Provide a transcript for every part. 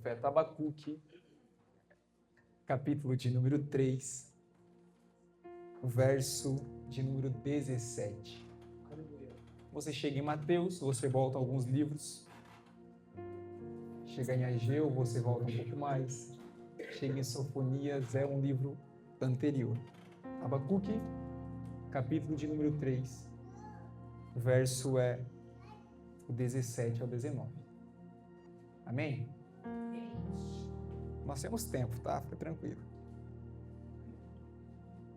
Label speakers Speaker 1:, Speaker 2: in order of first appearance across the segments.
Speaker 1: profeta Abacuque, capítulo de número 3, o verso de número 17. Você chega em Mateus, você volta alguns livros. Chega em Ageu, você volta um pouco mais. Chega em Sofonias, é um livro anterior. Abacuque, capítulo de número 3, o verso é o 17 ao 19. Amém? Nós temos tempo, tá? Fica tranquilo.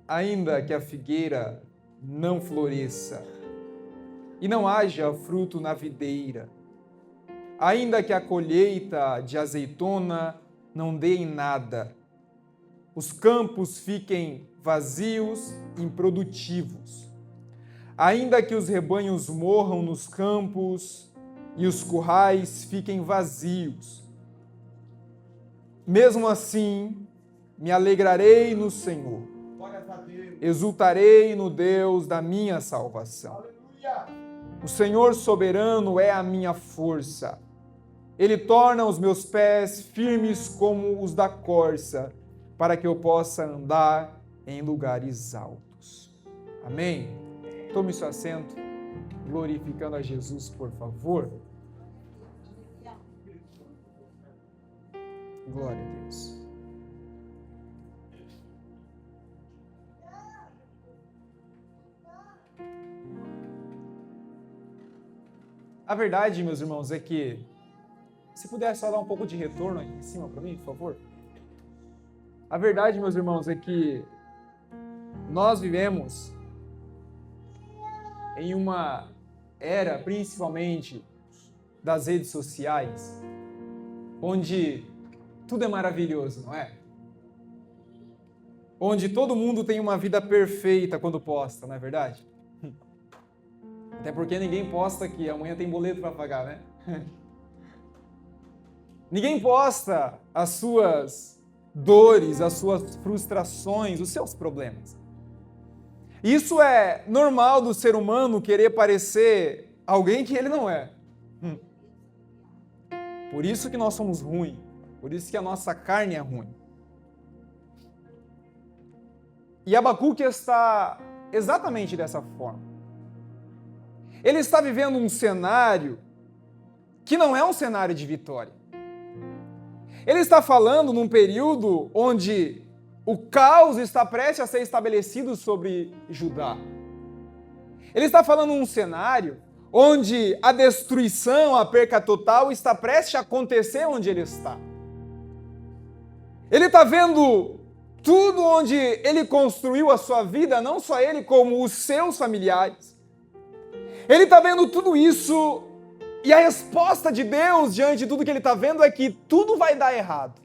Speaker 1: Ainda que a figueira não floresça e não haja fruto na videira, ainda que a colheita de azeitona não dê em nada, os campos fiquem vazios e improdutivos, ainda que os rebanhos morram nos campos e os currais fiquem vazios, mesmo assim me alegrarei no Senhor, exultarei no Deus da minha salvação. O Senhor soberano é a minha força. Ele torna os meus pés firmes como os da corça, para que eu possa andar em lugares altos. Amém? Tome seu assento, glorificando a Jesus, por favor. Glória a Deus. A verdade, meus irmãos, é que, se puder só dar um pouco de retorno aqui em cima para mim, por favor. A verdade, meus irmãos, é que nós vivemos em uma era, principalmente das redes sociais, onde tudo é maravilhoso, não é? Onde todo mundo tem uma vida perfeita quando posta, não é verdade? Até porque ninguém posta que amanhã tem boleto para pagar, né? Ninguém posta as suas dores, as suas frustrações, os seus problemas. Isso é normal do ser humano querer parecer alguém que ele não é. Por isso que nós somos ruins. Por isso que a nossa carne é ruim. E Abacuque está exatamente dessa forma. Ele está vivendo um cenário que não é um cenário de vitória. Ele está falando num período onde o caos está prestes a ser estabelecido sobre Judá. Ele está falando num cenário onde a destruição, a perca total está prestes a acontecer onde ele está. Ele está vendo tudo onde ele construiu a sua vida, não só ele, como os seus familiares. Ele está vendo tudo isso e a resposta de Deus diante de tudo que ele está vendo é que tudo vai dar errado.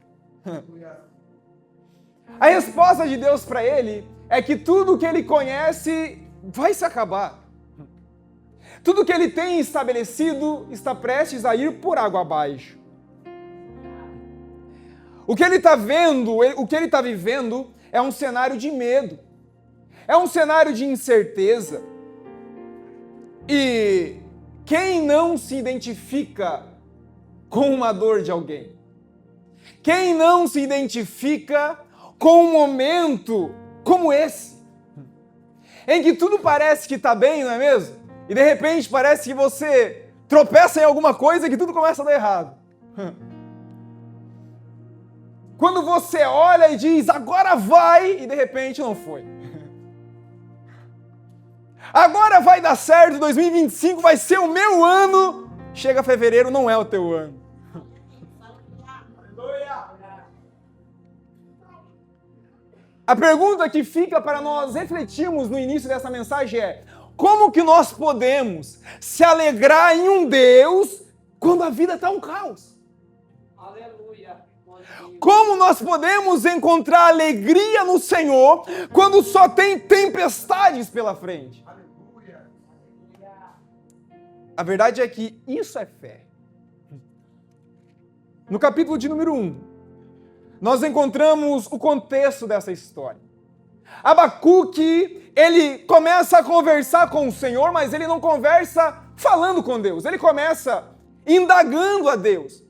Speaker 1: A resposta de Deus para ele é que tudo que ele conhece vai se acabar. Tudo que ele tem estabelecido está prestes a ir por água abaixo. O que ele está vendo, o que ele está vivendo é um cenário de medo. É um cenário de incerteza. E quem não se identifica com uma dor de alguém? Quem não se identifica com um momento como esse? Em que tudo parece que está bem, não é mesmo? E de repente parece que você tropeça em alguma coisa e que tudo começa a dar errado. Quando você olha e diz, agora vai, e de repente não foi. Agora vai dar certo, 2025 vai ser o meu ano. Chega fevereiro, não é o teu ano. A pergunta que fica para nós refletirmos no início dessa mensagem é: como que nós podemos se alegrar em um Deus quando a vida está um caos?
Speaker 2: Aleluia.
Speaker 1: Como nós podemos encontrar alegria no Senhor quando só tem tempestades pela frente? A verdade é que isso é fé. No capítulo de número 1, nós encontramos o contexto dessa história. Abacuque, ele começa a conversar com o Senhor, mas ele não conversa falando com Deus. Ele começa indagando a Deus.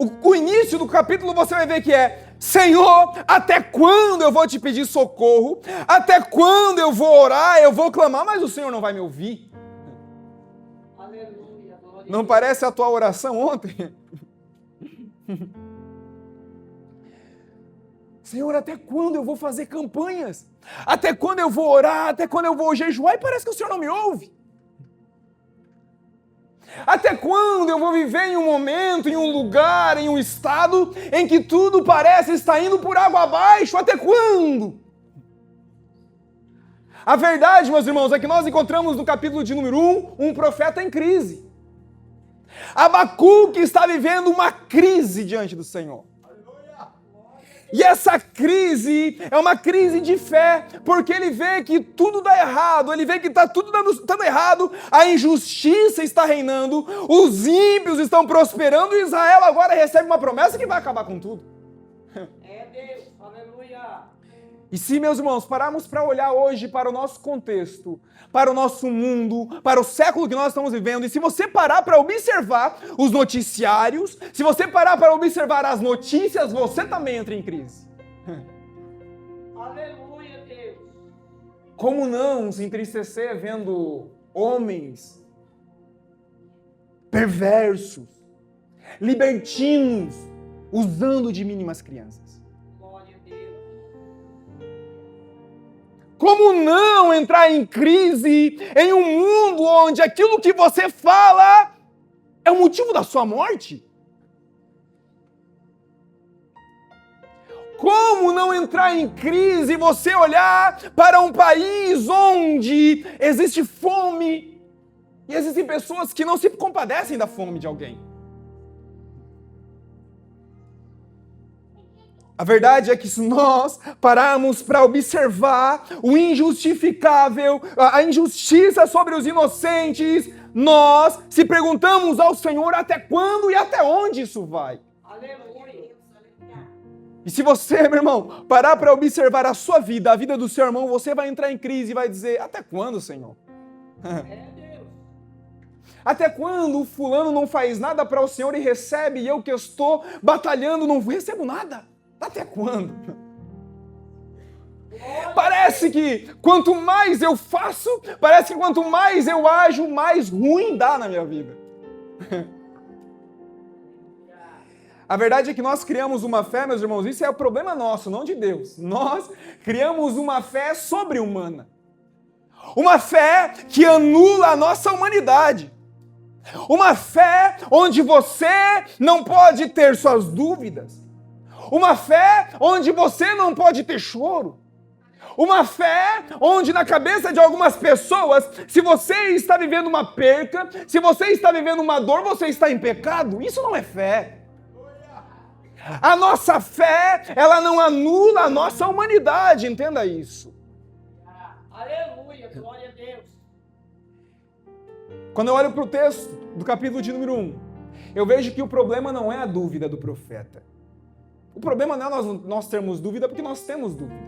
Speaker 1: o início do capítulo você vai ver que é: Senhor, até quando eu vou te pedir socorro? Até quando eu vou orar, eu vou clamar, mas o Senhor não vai me ouvir?
Speaker 2: Aleluia.
Speaker 1: Não parece a tua oração ontem? Senhor, até quando eu vou fazer campanhas? Até quando eu vou orar? Até quando eu vou jejuar? E parece que o Senhor não me ouve. Até quando eu vou viver em um momento, em um lugar, em um estado em que tudo parece estar indo por água abaixo? Até quando? A verdade, meus irmãos, é que nós encontramos no capítulo de número 1 um profeta em crise. Abacuque está vivendo uma crise diante do Senhor. E essa crise é uma crise de fé, porque ele vê que tudo dá errado, ele vê que está tudo dando errado, a injustiça está reinando, os ímpios estão prosperando e Israel agora recebe uma promessa que vai acabar com tudo.
Speaker 2: É Deus. Aleluia.
Speaker 1: E se, meus irmãos, pararmos para olhar hoje para o nosso contexto, para o nosso mundo, para o século que nós estamos vivendo, e se você parar para observar os noticiários, se você parar para observar as notícias, você também entra em crise.
Speaker 2: Aleluia, Deus.
Speaker 1: Como não se entristecer vendo homens perversos, libertinos, usando de mínimas crianças?
Speaker 2: Glória a Deus.
Speaker 1: Como não entrar em crise em um mundo onde aquilo que você fala é o motivo da sua morte? Como não entrar em crise e você olhar para um país onde existe fome e existem pessoas que não se compadecem da fome de alguém? A verdade é que se nós pararmos para observar o injustificável, a injustiça sobre os inocentes, nós se perguntamos ao Senhor até quando e até onde isso vai.
Speaker 2: Aleluia.
Speaker 1: E se você, meu irmão, parar para observar a sua vida, a vida do seu irmão, você vai entrar em crise e vai dizer: até quando, Senhor?
Speaker 2: É Deus.
Speaker 1: Até quando o fulano não faz nada para o Senhor e recebe, e eu que estou batalhando não recebo nada? Até quando? Parece que quanto mais eu faço, parece que quanto mais eu ajo, mais ruim dá na minha vida. A verdade é que nós criamos uma fé, meus irmãos, isso é o problema nosso, não de Deus. Nós criamos uma fé sobre-humana. Uma fé que anula a nossa humanidade. Uma fé onde você não pode ter suas dúvidas. Uma fé onde você não pode ter choro. Uma fé onde na cabeça de algumas pessoas, se você está vivendo uma perca, se você está vivendo uma dor, você está em pecado. Isso não é fé. A nossa fé, ela não anula a nossa humanidade, entenda isso.
Speaker 2: Aleluia, glória a Deus.
Speaker 1: Quando eu olho para o texto do capítulo de número 1, eu vejo que o problema não é a dúvida do profeta. O problema não é nós termos dúvida, porque nós temos dúvida.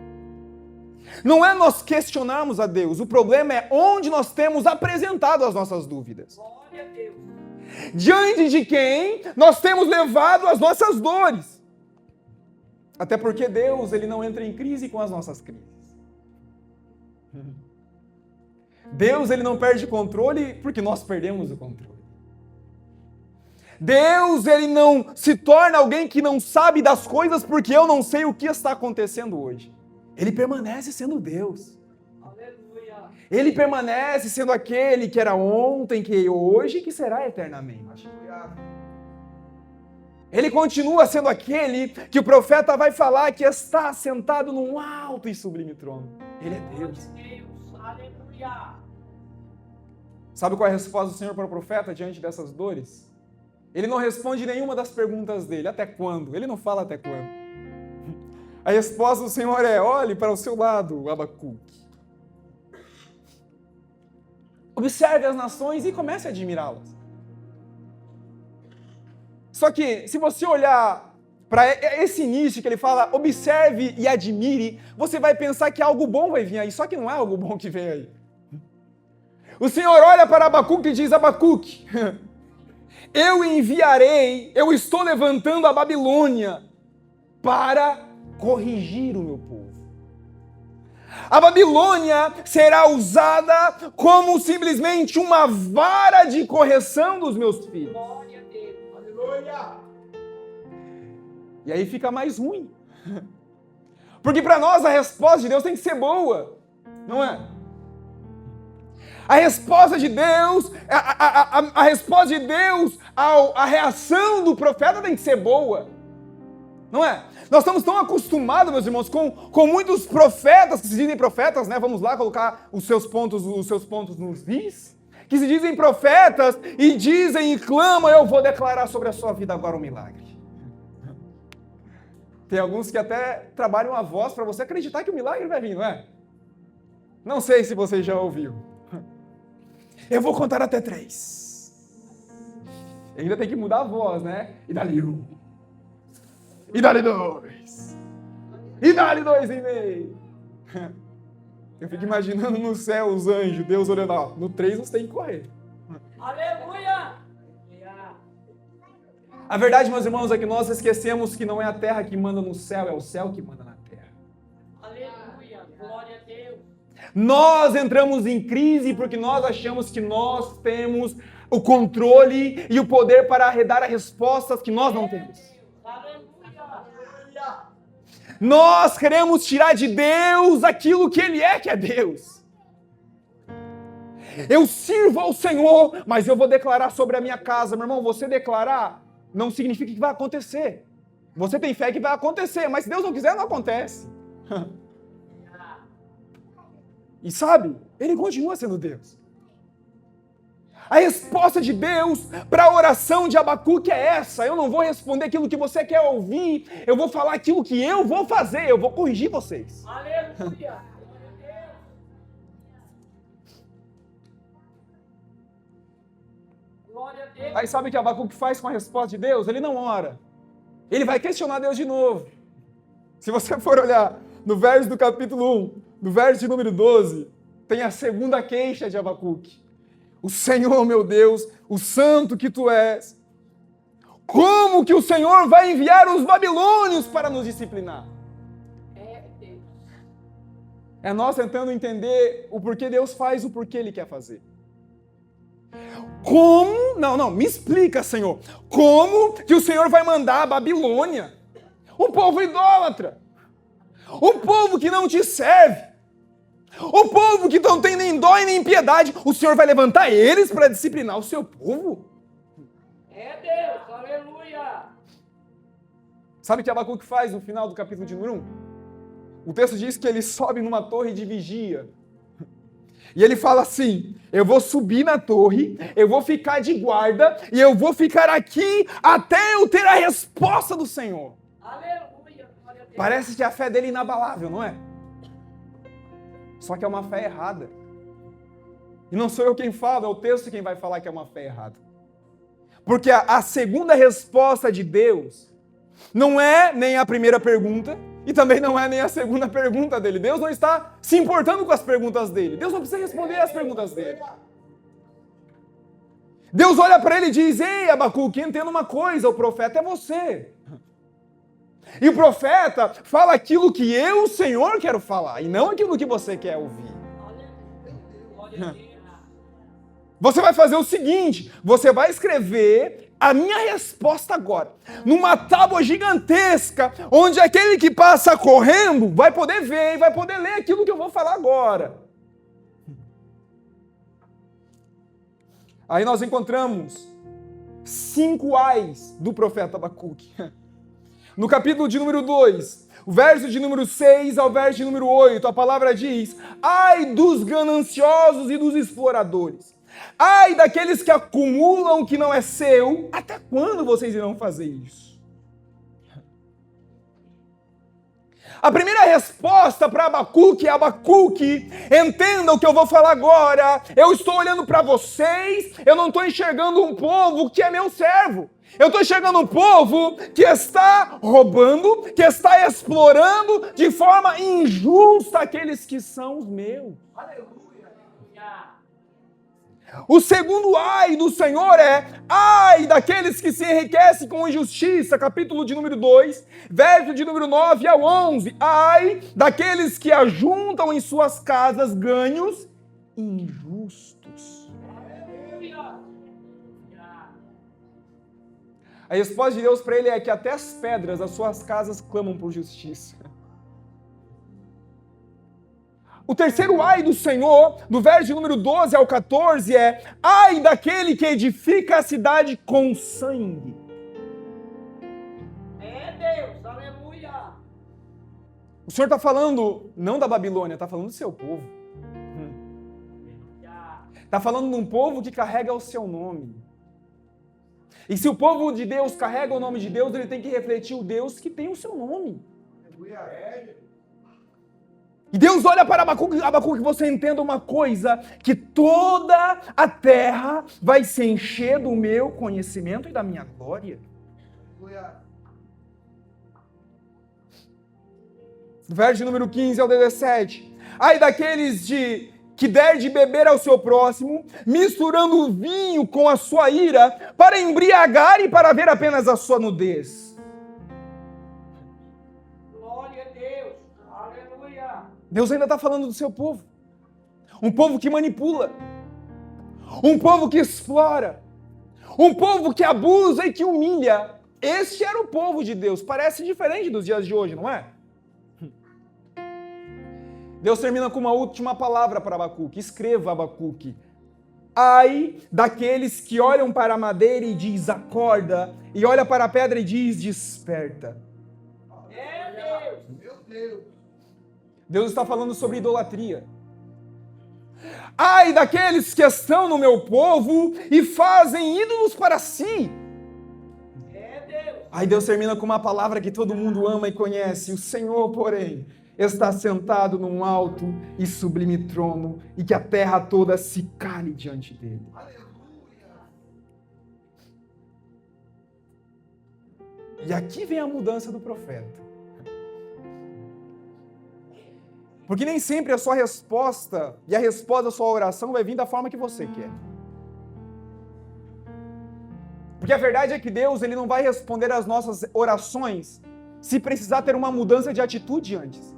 Speaker 1: Não é nós questionarmos a Deus, o problema é onde nós temos apresentado as nossas dúvidas.
Speaker 2: Glória a Deus.
Speaker 1: Diante de quem nós temos levado as nossas dores. Até porque Deus, ele não entra em crise com as nossas crises. Deus, ele não perde controle porque nós perdemos o controle. Deus, ele não se torna alguém que não sabe das coisas porque eu não sei o que está acontecendo hoje. Ele permanece sendo Deus.
Speaker 2: Aleluia.
Speaker 1: Ele permanece sendo aquele que era ontem, que é hoje e que será eternamente. Ele continua sendo aquele que o profeta vai falar que está sentado num alto e sublime trono. Ele é Deus.
Speaker 2: Deus. Aleluia.
Speaker 1: Sabe qual é a resposta do Senhor para o profeta diante dessas dores? Ele não responde nenhuma das perguntas dele. Até quando? Ele não fala até quando. A resposta do Senhor é: olhe para o seu lado, Abacuque. Observe as nações e comece a admirá-las. Só que, se você olhar para esse início que ele fala, observe e admire, você vai pensar que algo bom vai vir aí. Só que não é algo bom que vem aí. O Senhor olha para Abacuque e diz: Abacuque, eu enviarei, eu estou levantando a Babilônia para corrigir o meu povo. A Babilônia será usada como simplesmente uma vara de correção dos meus filhos.
Speaker 2: Glória a Deus. Aleluia.
Speaker 1: E aí fica mais ruim. Porque para nós a resposta de Deus tem que ser boa, não é? A resposta de Deus, a resposta de Deus, a reação do profeta tem que ser boa, não é? Nós estamos tão acostumados, meus irmãos, com muitos profetas que se dizem profetas, né? Vamos lá colocar os seus pontos nos is, que se dizem profetas e dizem e clamam: eu vou declarar sobre a sua vida agora um milagre. Tem alguns que até trabalham a voz para você acreditar que o milagre vai vir, não é? Não sei se você já ouviu. Eu vou contar até 3. Ainda tem que mudar a voz, né? E dali 1. E dali 2. E dali 2,5. Eu fico imaginando no céu os anjos, Deus olhando, ó, no 3 você tem que correr.
Speaker 2: Aleluia.
Speaker 1: A verdade, meus irmãos, é que nós esquecemos que não é a terra que manda no céu, é o céu que manda na terra.
Speaker 2: Aleluia. Glória a Deus.
Speaker 1: Nós entramos em crise porque nós achamos que nós temos o controle e o poder para dar as respostas que nós não temos.
Speaker 2: Aleluia.
Speaker 1: Nós queremos tirar de Deus aquilo que Ele é, que é Deus. Eu sirvo ao Senhor, mas eu vou declarar sobre a minha casa. Meu irmão, você declarar não significa que vai acontecer. Você tem fé que vai acontecer, mas se Deus não quiser, não acontece. E sabe, Ele continua sendo Deus. A resposta de Deus para a oração de Abacuque é essa: eu não vou responder aquilo que você quer ouvir, eu vou falar aquilo que eu vou fazer, eu vou corrigir vocês.
Speaker 2: Aleluia. Glória a Deus.
Speaker 1: Aí sabe o que Abacuque faz com a resposta de Deus? Ele não ora. Ele vai questionar Deus de novo. Se você for olhar no verso do capítulo 1, no verso de número 12, tem a segunda queixa de Abacuque. O Senhor, meu Deus, o santo que tu és, como que o Senhor vai enviar os babilônios para nos disciplinar?
Speaker 2: É Deus.
Speaker 1: É nós tentando entender o porquê Deus faz o porquê Ele quer fazer. Como? Não, me explica, Senhor. Como que o Senhor vai mandar a Babilônia? Um povo idólatra. Um povo que não te serve. Um povo que não tem nem dó e nem piedade. O Senhor vai levantar eles para disciplinar o seu povo?
Speaker 2: É Deus. Aleluia.
Speaker 1: Sabe o que Abacuque faz no final do capítulo de número 1? O texto diz que ele sobe numa torre de vigia. E ele fala assim: eu vou subir na torre, eu vou ficar de guarda e eu vou ficar aqui até eu ter a resposta do Senhor.
Speaker 2: Aleluia. Glória a Deus.
Speaker 1: Parece que a fé dele é inabalável, não é? Só que é uma fé errada. E não sou eu quem falo, é o texto quem vai falar que é uma fé errada. Porque a segunda resposta de Deus não é nem a primeira pergunta e também não é nem a segunda pergunta dele. Deus não está se importando com as perguntas dele. Deus não precisa responder as perguntas dele. Deus olha para ele e diz: ei, Abacuque, entenda uma coisa, o profeta é você. E o profeta fala aquilo que eu, o Senhor, quero falar, e não aquilo que você quer ouvir.
Speaker 2: Glória a Deus.
Speaker 1: Você vai fazer o seguinte: você vai escrever a minha resposta agora, numa tábua gigantesca, onde aquele que passa correndo vai poder ver e vai poder ler aquilo que eu vou falar agora. Aí nós encontramos 5 ais do profeta Abacuque. No capítulo de número 2, o verso de número 6 ao verso de número 8, a palavra diz: ai dos gananciosos e dos exploradores, ai daqueles que acumulam o que não é seu, até quando vocês irão fazer isso? A primeira resposta para Abacuque é: Abacuque, entenda o que eu vou falar agora, eu estou olhando para vocês, eu não estou enxergando um povo que é meu servo. Eu estou enxergando um povo que está roubando, que está explorando de forma injusta aqueles que são os meus.
Speaker 2: Aleluia.
Speaker 1: O segundo ai do Senhor é ai daqueles que se enriquecem com injustiça, capítulo de número 2, verso de número 9 ao 11. Ai daqueles que ajuntam em suas casas ganhos injustos.
Speaker 2: Aleluia.
Speaker 1: A resposta de Deus para ele é que até as pedras das suas casas clamam por justiça. O terceiro ai do Senhor, do verso número 12 ao 14, é ai daquele que edifica a cidade com sangue.
Speaker 2: É Deus, aleluia.
Speaker 1: O Senhor está falando não da Babilônia, está falando do seu povo. Está falando de um povo que carrega o seu nome. E se o povo de Deus carrega o nome de Deus, ele tem que refletir o Deus que tem o seu nome. E Deus olha para Abacuque, que você entenda uma coisa, que toda a terra vai se encher do meu conhecimento e da minha glória. Verso número 15 ao 17. Ai daqueles que der de beber ao seu próximo, misturando o vinho com a sua ira, para embriagar e para ver apenas a sua nudez.
Speaker 2: Glória a Deus, aleluia.
Speaker 1: Deus ainda está falando do seu povo. Um povo que manipula. Um povo que explora. Um povo que abusa e que humilha. Este era o povo de Deus. Parece diferente dos dias de hoje, não é? Deus termina com uma última palavra para Abacuque. Escreva, Abacuque. Ai daqueles que olham para a madeira e diz acorda, e olha para a pedra e diz desperta.
Speaker 2: É Deus.
Speaker 3: Meu Deus.
Speaker 1: Deus está falando sobre idolatria. Ai daqueles que estão no meu povo e fazem ídolos para si.
Speaker 2: É Deus.
Speaker 1: Aí Deus termina com uma palavra que todo mundo ama e conhece. O Senhor, porém, está sentado num alto e sublime trono, e que a terra toda se cale diante dele. E aqui vem a mudança do profeta. Porque nem sempre a sua resposta e a resposta da sua oração vai vir da forma que você quer. Porque a verdade é que Deus ele não vai responder às nossas orações se precisar ter uma mudança de atitude antes.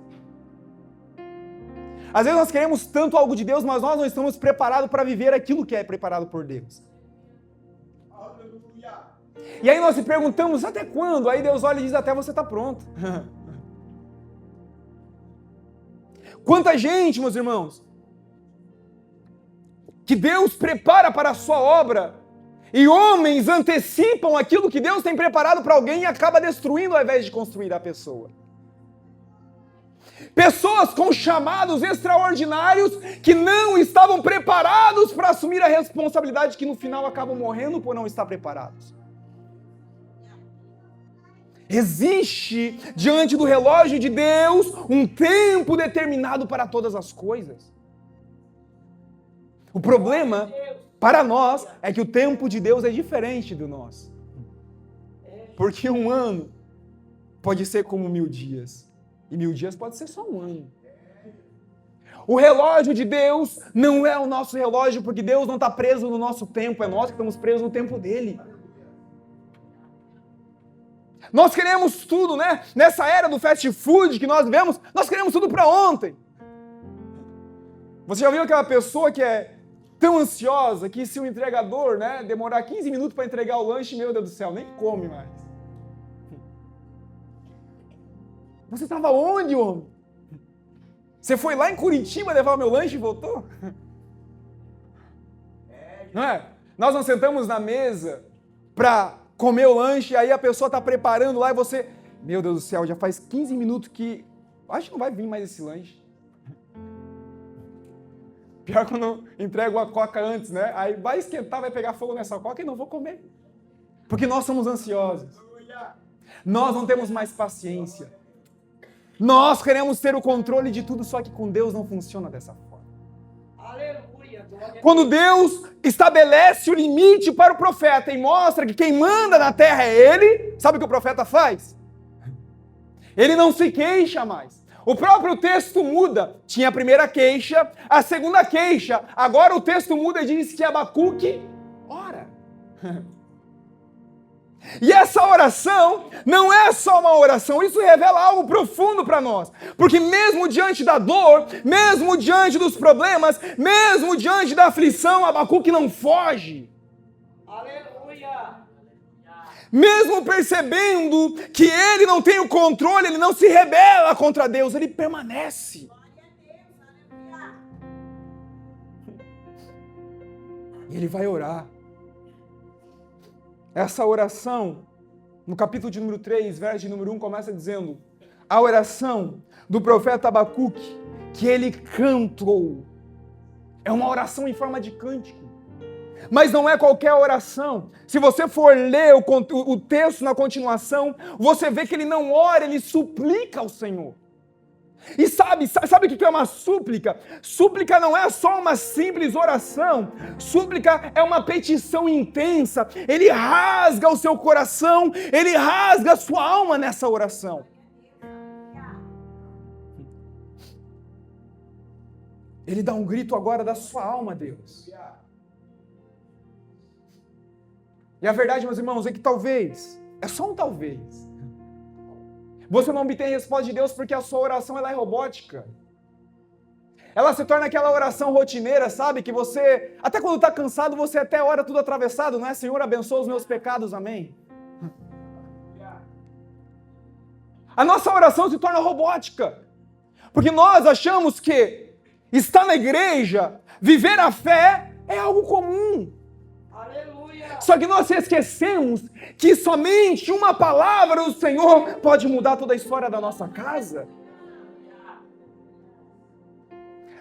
Speaker 1: Às vezes nós queremos tanto algo de Deus, mas nós não estamos preparados para viver aquilo que é preparado por Deus.
Speaker 3: Aleluia.
Speaker 1: E aí nós se perguntamos, até quando? Aí Deus olha e diz, até você está pronto. Quanta gente, meus irmãos, que Deus prepara para a sua obra, e homens antecipam aquilo que Deus tem preparado para alguém e acaba destruindo ao invés de construir a pessoa. Pessoas com chamados extraordinários que não estavam preparados para assumir a responsabilidade, que no final acabam morrendo por não estar preparados. Existe diante do relógio de Deus um tempo determinado para todas as coisas. O problema para nós é que o tempo de Deus é diferente do nosso. Porque um ano pode ser como 1000 dias. E 1000 dias pode ser só um ano. O relógio de Deus não é o nosso relógio, porque Deus não está preso no nosso tempo, é nós que estamos presos no tempo dele. Nós queremos tudo, né? Nessa era do fast food que nós vivemos, nós queremos tudo para ontem. Você já viu aquela pessoa que é tão ansiosa que se o entregador, né, demorar 15 minutos para entregar o lanche, meu Deus do céu, nem come mais. Você estava onde, homem? Você foi lá em Curitiba levar o meu lanche e voltou? Não é? Nós não sentamos na mesa para comer o lanche, aí a pessoa está preparando lá e você... Meu Deus do céu, já faz 15 minutos que... Acho que não vai vir mais esse lanche. Pior quando entrego a coca antes, né? Aí vai esquentar, vai pegar fogo nessa coca e não vou comer. Porque nós somos ansiosos. Nós não temos mais paciência. Nós queremos ter o controle de tudo, só que com Deus não funciona dessa forma.
Speaker 2: Aleluia. Glória a
Speaker 1: Quando Deus estabelece o limite para o profeta e mostra que quem manda na terra é ele, sabe o que o profeta faz? Ele não se queixa mais. O próprio texto muda. Tinha a primeira queixa, a segunda queixa. Agora o texto muda e diz que Abacuque ora. E essa oração não é só uma oração, isso revela algo profundo para nós. Porque mesmo diante da dor, mesmo diante dos problemas, mesmo diante da aflição, Abacuque não foge.
Speaker 2: Aleluia.
Speaker 1: Mesmo percebendo que ele não tem o controle, ele não se rebela contra Deus, ele permanece. E ele vai orar. Essa oração, no capítulo de número 3, verso de número 1, começa dizendo: a oração do profeta Abacuque, que ele cantou. É uma oração em forma de cântico. Mas não é qualquer oração. Se você for ler o texto na continuação, você vê que ele não ora, ele suplica ao Senhor. E sabe o que é uma súplica? Súplica não é só uma simples oração. Súplica é uma petição intensa. Ele rasga o seu coração, ele rasga a sua alma nessa oração. Ele dá um grito agora da sua alma a Deus. E a verdade, meus irmãos, é que talvez, é só um talvez, você não obtém resposta de Deus porque a sua oração ela é robótica. Ela se torna aquela oração rotineira, sabe? Que você, até quando está cansado, você até ora tudo atravessado, não é? Senhor, abençoa os meus pecados, amém? A nossa oração se torna robótica. Porque nós achamos que estar na igreja, viver a fé, é algo comum. Só que nós esquecemos que somente uma palavra do Senhor pode mudar toda a história da nossa casa.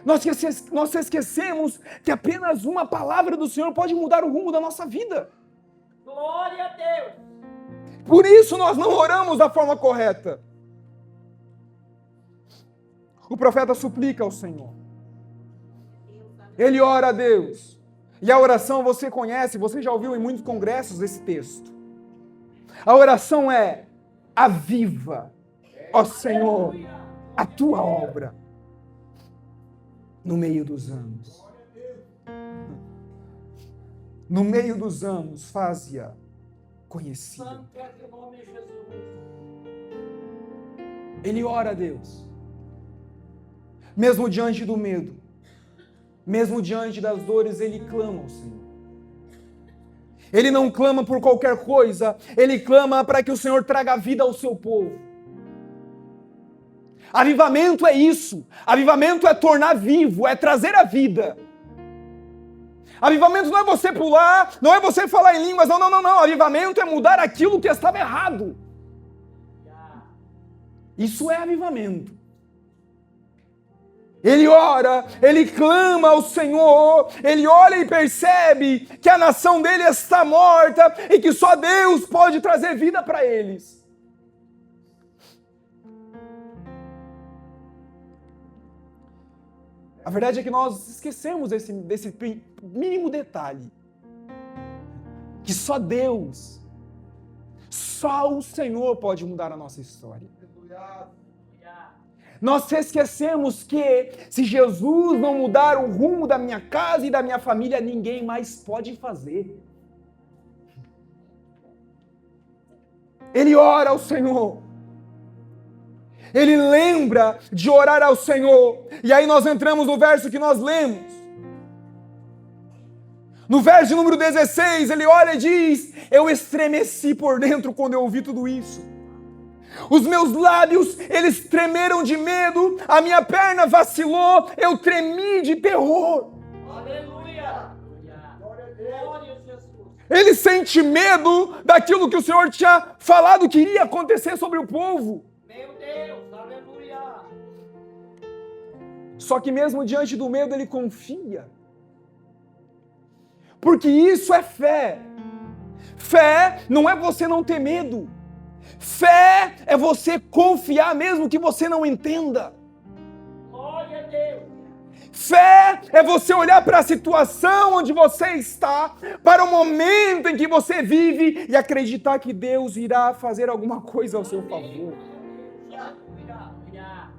Speaker 1: Nós esquecemos que apenas uma palavra do Senhor pode mudar o rumo da nossa vida.
Speaker 2: Glória a Deus.
Speaker 1: Por isso nós não oramos da forma correta. O profeta suplica ao Senhor. Ele ora a Deus. E a oração você conhece, você já ouviu em muitos congressos esse texto. A oração é: aviva, ó Senhor, a tua obra no meio dos anos. No meio dos anos, faze-a conhecida.
Speaker 2: Santo é teu nome, Jesus.
Speaker 1: Ele ora a Deus. Mesmo diante do medo, mesmo diante das dores, ele clama ao Senhor. Ele não clama por qualquer coisa, ele clama para que o Senhor traga vida ao seu povo. Avivamento é isso. Avivamento é tornar vivo, é trazer a vida. Avivamento não é você pular, não é você falar em línguas, não. Avivamento é mudar aquilo que estava errado. Isso é avivamento. Ele ora, ele clama ao Senhor, ele olha e percebe que a nação dele está morta e que só Deus pode trazer vida para eles. A verdade é que nós esquecemos desse mínimo detalhe, que só Deus, só o Senhor pode mudar a nossa história. Nós esquecemos que se Jesus não mudar o rumo da minha casa e da minha família, ninguém mais pode fazer. Ele ora ao Senhor. Ele lembra de orar ao Senhor. E aí nós entramos no verso que nós lemos. No verso número 16, ele olha e diz: eu estremeci por dentro quando eu ouvi tudo isso. Os meus lábios, eles tremeram de medo, a minha perna vacilou, eu tremi de terror.
Speaker 2: Aleluia. Glória a Jesus.
Speaker 1: Ele sente medo daquilo que o Senhor tinha falado que iria acontecer sobre o povo.
Speaker 2: Meu Deus, aleluia.
Speaker 1: Só que mesmo diante do medo, ele confia. Porque isso é fé. Fé não é você não ter medo. Fé é você confiar mesmo que você não entenda.
Speaker 2: Glória a Deus.
Speaker 1: Fé é você olhar para a situação onde você está, para o momento em que você vive e acreditar que Deus irá fazer alguma coisa ao seu favor.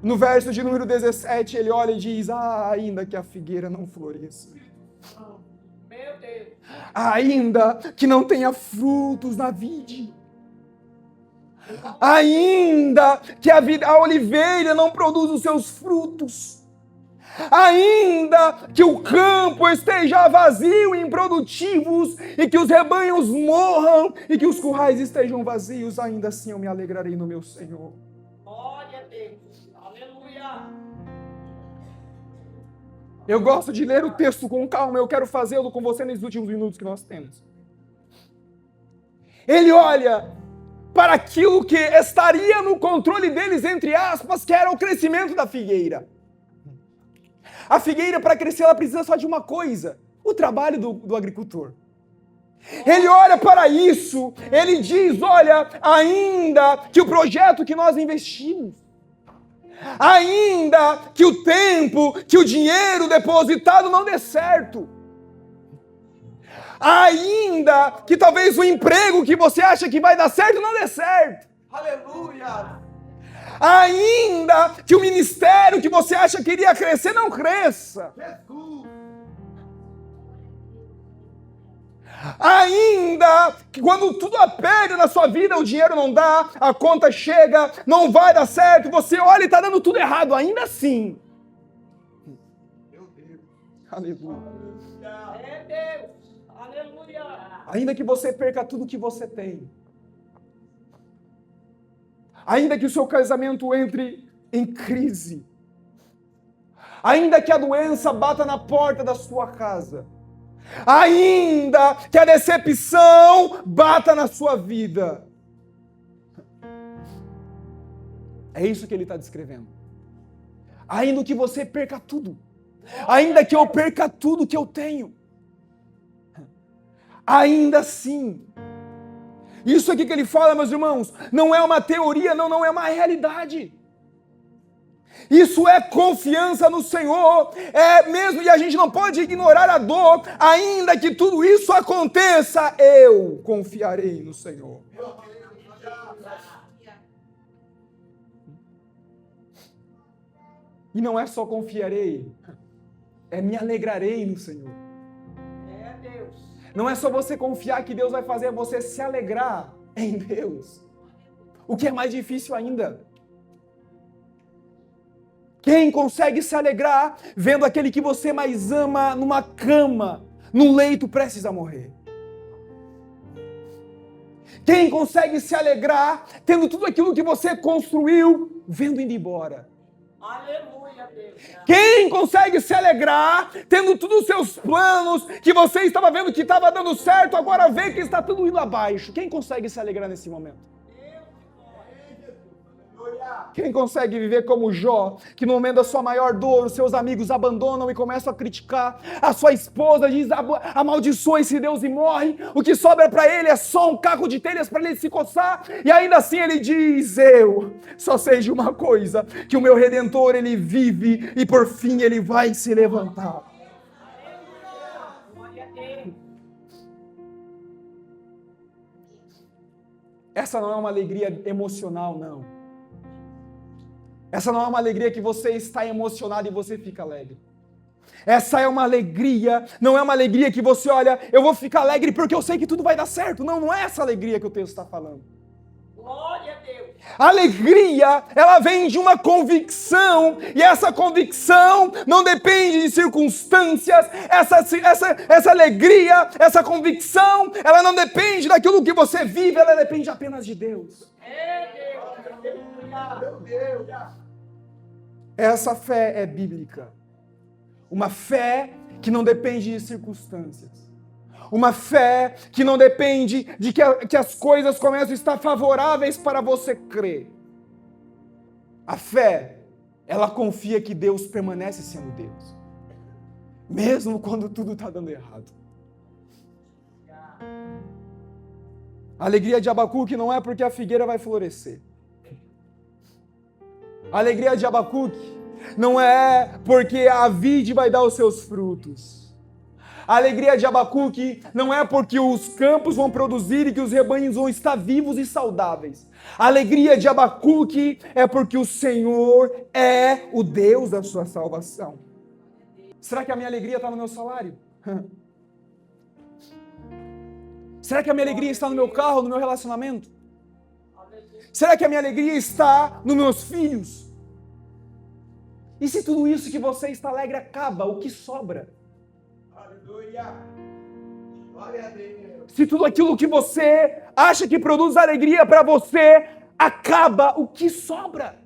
Speaker 1: No verso de número 17, ele olha e diz: ainda que a figueira não floresça,
Speaker 2: Meu Deus.
Speaker 1: ainda que não tenha frutos na vide, ainda que a oliveira não produza os seus frutos, ainda que o campo esteja vazio e improdutivos, e que os rebanhos morram, e que os currais estejam vazios, ainda assim eu me alegrarei no meu Senhor.
Speaker 2: Glória a Deus. Aleluia.
Speaker 1: Eu gosto de ler o texto com calma, eu quero fazê-lo com você nesses últimos minutos que nós temos. Ele olha para aquilo que estaria no controle deles, entre aspas, que era o crescimento da figueira. A figueira, para crescer, ela precisa só de uma coisa: o trabalho do agricultor. Ele olha para isso, ele diz: olha, ainda que o projeto que nós investimos, ainda que o tempo, que o dinheiro depositado não dê certo, ainda que talvez o emprego que você acha que vai dar certo não dê certo,
Speaker 3: Aleluia!
Speaker 1: ainda que o ministério que você acha que iria crescer não cresça,
Speaker 3: Jesus!
Speaker 1: ainda que quando tudo aperta na sua vida, o dinheiro não dá, a conta chega, não vai dar certo, você olha e está dando tudo errado, ainda assim.
Speaker 3: Meu Deus!
Speaker 1: Aleluia.
Speaker 2: É Deus. Aleluia.
Speaker 1: Ainda que você perca tudo que você tem, ainda que o seu casamento entre em crise, ainda que a doença bata na porta da sua casa, ainda que a decepção bata na sua vida. É isso que ele está descrevendo. Ainda que você perca tudo, ainda que eu perca tudo que eu tenho, ainda assim, isso aqui que ele fala, meus irmãos, não é uma teoria, não é uma realidade. Isso é confiança no Senhor, é mesmo, e a gente não pode ignorar a dor, ainda que tudo isso aconteça, eu confiarei no Senhor. E não é só confiarei, é me alegrarei no Senhor.
Speaker 2: É Deus.
Speaker 1: Não é só você confiar que Deus vai fazer você se alegrar em Deus. O que é mais difícil ainda? Quem consegue se alegrar vendo aquele que você mais ama numa cama, num leito prestes a morrer? Quem consegue se alegrar tendo tudo aquilo que você construiu, vendo indo embora?
Speaker 2: Aleluia, Deus.
Speaker 1: Quem consegue se alegrar tendo todos os seus planos que você estava vendo que estava dando certo, agora vê que está tudo indo abaixo? Quem consegue se alegrar nesse momento? Quem consegue viver como Jó, que no momento da sua maior dor, os seus amigos abandonam e começam a criticar, a sua esposa diz, amaldiçoa esse Deus e morre, o que sobra para ele é só um caco de telhas para ele se coçar, e ainda assim ele diz, eu só sei de uma coisa, que o meu Redentor ele vive e por fim ele vai se levantar.
Speaker 2: Glória a Deus.
Speaker 1: Essa não é uma alegria emocional, não. Essa não é uma alegria que você está emocionado e você fica alegre. Essa é uma alegria, não é uma alegria que você olha, eu vou ficar alegre porque eu sei que tudo vai dar certo. Não, não é essa alegria que o texto está falando.
Speaker 2: Glória a Deus.
Speaker 1: A alegria, ela vem de uma convicção, e essa convicção não depende de circunstâncias, essa alegria, essa convicção, ela não depende daquilo que você vive, ela depende apenas de Deus.
Speaker 2: É Deus. Aleluia.
Speaker 3: Meu Deus!
Speaker 1: Essa fé é bíblica. Uma fé que não depende de circunstâncias. Uma fé que não depende de que as coisas começam a estar favoráveis para você crer. A fé, ela confia que Deus permanece sendo Deus. Mesmo quando tudo está dando errado. A alegria de Abacuque não é porque a figueira vai florescer. A alegria de Abacuque não é porque a vide vai dar os seus frutos. A alegria de Abacuque não é porque os campos vão produzir e que os rebanhos vão estar vivos e saudáveis. A alegria de Abacuque é porque o Senhor é o Deus da sua salvação. Será que a minha alegria está no meu salário? Será que a minha alegria está no meu carro, no meu relacionamento? Será que a minha alegria está nos meus filhos? E se tudo isso que você está alegre acaba, o que sobra?
Speaker 3: Aleluia. Glória a Deus.
Speaker 1: Se tudo aquilo que você acha que produz alegria para você acaba, o que sobra?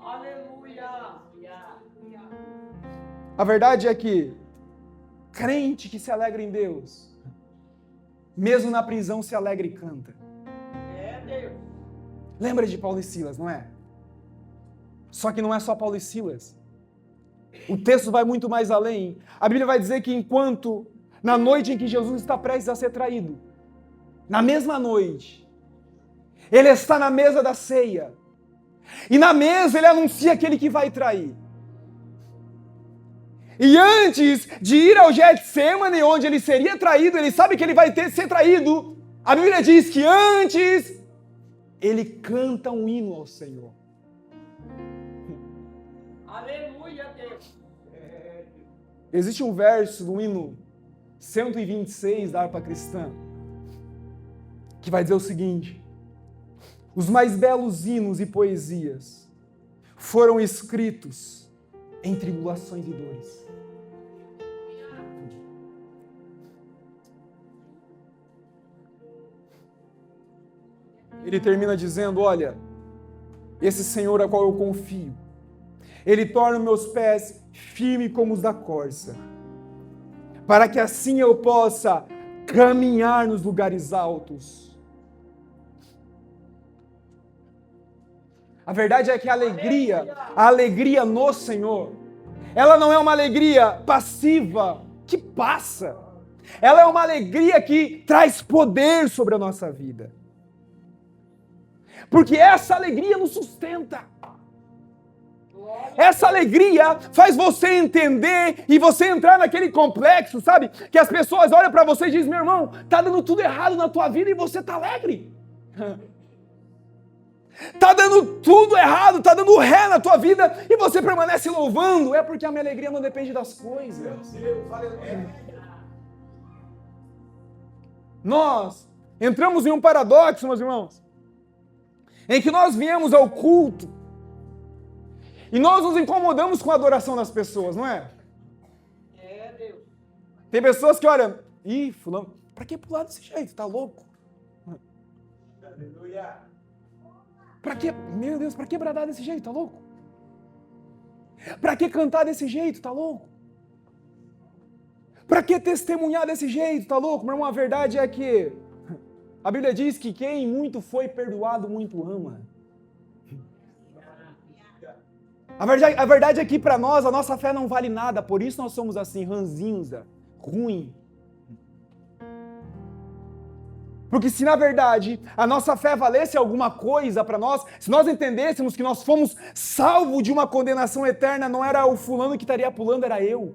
Speaker 2: Aleluia.
Speaker 1: A verdade é que crente que se alegra em Deus, mesmo na prisão se alegra e canta.
Speaker 2: É Deus.
Speaker 1: Lembra de Paulo e Silas, não é? Só que não é só Paulo e Silas. O texto vai muito mais além. A Bíblia vai dizer que enquanto na noite em que Jesus está prestes a ser traído, na mesma noite, ele está na mesa da ceia. E na mesa ele anuncia aquele que vai trair. E antes de ir ao Getsêmani, onde ele seria traído, ele sabe que ele vai ser traído. A Bíblia diz que antes ele canta um hino ao Senhor.
Speaker 2: Aleluia, Deus.
Speaker 1: Existe um verso do hino 126 da harpa cristã que vai dizer o seguinte: os mais belos hinos e poesias foram escritos em tribulações e dores. Ele termina dizendo: olha, esse Senhor a qual eu confio, Ele torna meus pés firmes como os da corça, para que assim eu possa caminhar nos lugares altos. A verdade é que a alegria no Senhor, ela não é uma alegria passiva que passa. Ela é uma alegria que traz poder sobre a nossa vida. Porque essa alegria nos sustenta. Essa alegria faz você entender e você entrar naquele complexo, sabe? Que as pessoas olham para você e dizem: meu irmão, tá dando tudo errado na tua vida e você tá alegre. Tá dando tudo errado, tá dando ré na tua vida e você permanece louvando. É porque a minha alegria não depende das coisas. Nós entramos em um paradoxo, meus irmãos, em que nós viemos ao culto e nós nos incomodamos com a adoração das pessoas, não é?
Speaker 2: É Deus.
Speaker 1: Tem pessoas que olham: ih, fulano, pra que pular desse jeito? Tá louco?
Speaker 3: Aleluia.
Speaker 1: Pra que, meu Deus, pra que bradar desse jeito? Tá louco? Pra que cantar desse jeito? Tá louco? Pra que testemunhar desse jeito? Tá louco? Meu irmão, a verdade é que a Bíblia diz que quem muito foi perdoado, muito ama. A verdade é que para nós, a nossa fé não vale nada, por isso nós somos assim, ranzinza, ruim. Porque se na verdade a nossa fé valesse alguma coisa para nós, se nós entendêssemos que nós fomos salvos de uma condenação eterna, não era o fulano que estaria pulando, era eu.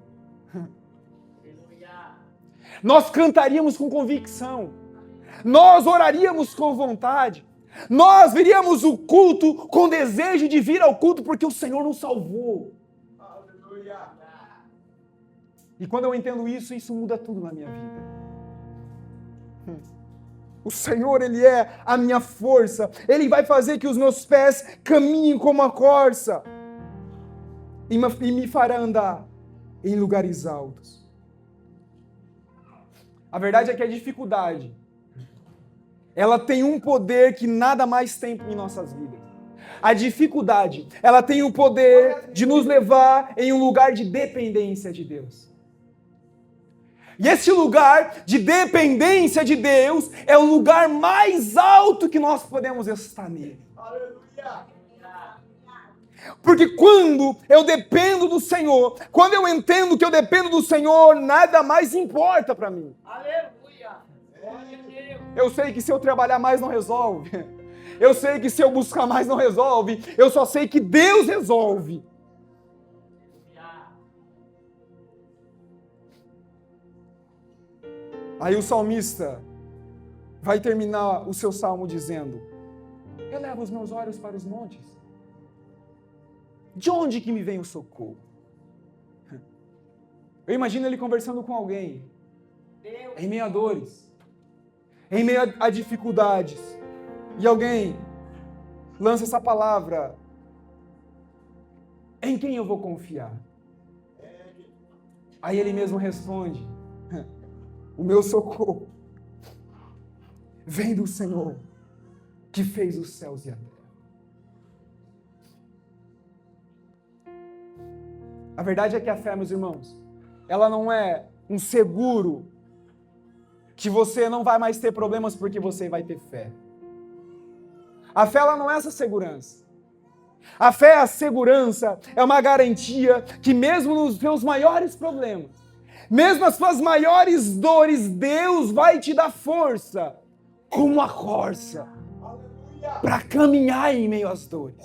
Speaker 1: Nós cantaríamos com convicção, nós oraríamos com vontade, nós veríamos o culto com desejo de vir ao culto porque o Senhor nos salvou.
Speaker 3: Aleluia.
Speaker 1: E quando eu entendo isso, isso muda tudo na minha vida. O Senhor, Ele é a minha força. Ele vai fazer que os meus pés caminhem como a corça e me fará andar em lugares altos. A verdade é que a dificuldade, ela tem um poder que nada mais tem em nossas vidas. A dificuldade, ela tem o poder de nos levar em um lugar de dependência de Deus. E esse lugar de dependência de Deus é o lugar mais alto que nós podemos estar nele.
Speaker 3: Aleluia.
Speaker 1: Porque quando eu dependo do Senhor, quando eu entendo que eu dependo do Senhor, nada mais importa para mim.
Speaker 2: Aleluia. Glória a Deus.
Speaker 1: Eu sei que se eu trabalhar mais não resolve. Eu sei que se eu buscar mais não resolve. Eu só sei que Deus resolve. Aí o salmista vai terminar o seu salmo dizendo: elevo os meus olhos para os montes. De onde que me vem o socorro? Eu imagino ele conversando com alguém,
Speaker 2: Deus.
Speaker 1: em meio a dores, em meio a dificuldades, e alguém lança essa palavra: em quem eu vou confiar? Aí ele mesmo responde: o meu socorro vem do Senhor, que fez os céus e a terra. A verdade é que a fé, meus irmãos, ela não é um seguro que você não vai mais ter problemas porque você vai ter fé. A fé, ela não é essa segurança. A fé é a segurança, é uma garantia que mesmo nos seus maiores problemas, mesmo as suas maiores dores, Deus vai te dar força, como a corça, para caminhar em meio às dores.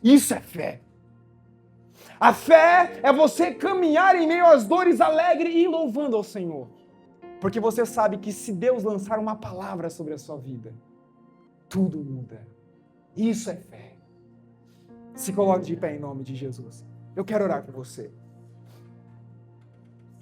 Speaker 1: Isso é fé. A fé é você caminhar em meio às dores alegre e louvando ao Senhor. Porque você sabe que se Deus lançar uma palavra sobre a sua vida, tudo muda. Isso é fé. Se coloque de pé em nome de Jesus. Eu quero orar por você.